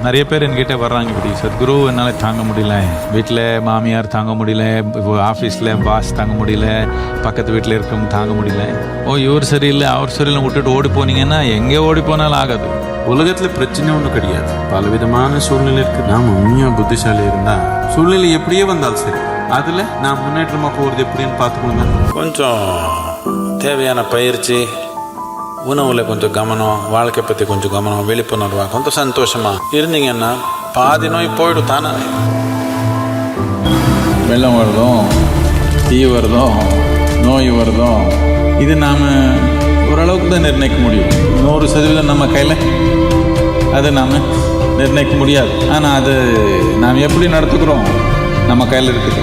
நிறைய பேர் என்கிட்ட வர்றாங்க, இப்படி சத்குரு என்னால் தாங்க முடியல, வீட்டில் மாமியார் தாங்க முடியல, ஆஃபீஸில் பாஸ் தாங்க முடியல, பக்கத்து வீட்டில் இருக்கவங்க தாங்க முடியல. இவர் சரியில்லை அவர் சரியில்லை விட்டுட்டு ஓடி போனீங்கன்னா எங்கே ஓடி போனாலும் ஆகாது. உலகத்தில் பிரச்சனை ஒன்றும் கிடையாது, பலவிதமான சூழ்நிலை இருக்குது. நாம் உண்மையாக புத்திசாலி இருந்தால் சூழ்நிலை எப்படியே வந்தாலும் சரி, அதில் நான் முன்னேற்றமாக போகிறது எப்படின்னு பார்த்துக்கணும். கொஞ்சம் தேவையான பயிற்சி, உணவில் கொஞ்சம் கவனம், வாழ்க்கை பற்றி கொஞ்சம் கவனம், விழிப்புணர்வாக கொஞ்சம் சந்தோஷமாக இருந்தீங்கன்னா பாதி நோய் போயிடும் தானே. வெள்ளம் வருதும், தீ வருதும், நோய் வருதும், இது நாம் ஓரளவுக்கு தான் நிர்ணயிக்க முடியும். 100% நம்ம கையில் அதை நாம் நிர்ணயிக்க முடியாது. ஆனால் அது நாம் எப்படி நடத்துக்கிறோம் நம்ம கையில் இருக்குது.